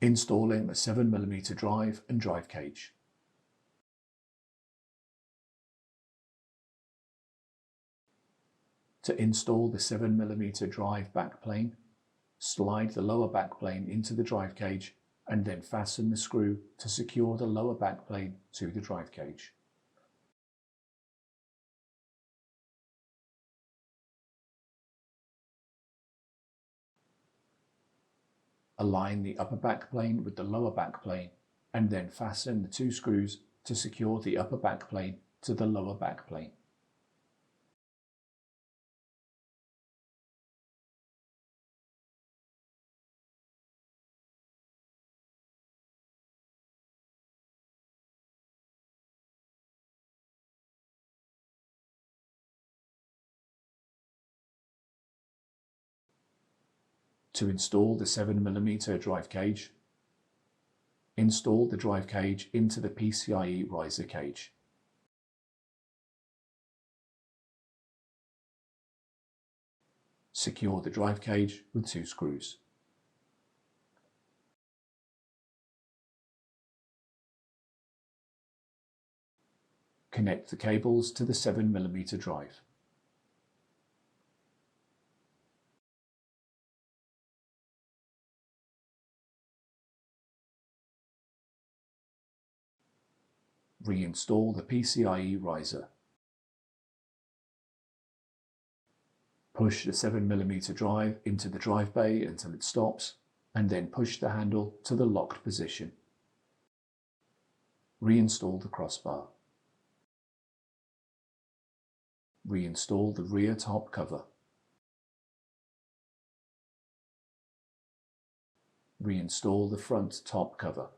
Installing the 7mm drive and drive cage. To install the 7mm drive backplane, slide the lower backplane into the drive cage and then fasten the screw to secure the lower backplane to the drive cage. Align the upper backplane with the lower backplane and then fasten the two screws to secure the upper backplane to the lower backplane. To install the 7mm drive cage, install the drive cage into the PCIe riser cage. Secure the drive cage with two screws. Connect the cables to the 7mm drive. Reinstall the PCIe riser. Push the 7mm drive into the drive bay until it stops, and then push the handle to the locked position. Reinstall the crossbar. Reinstall the rear top cover. Reinstall the front top cover.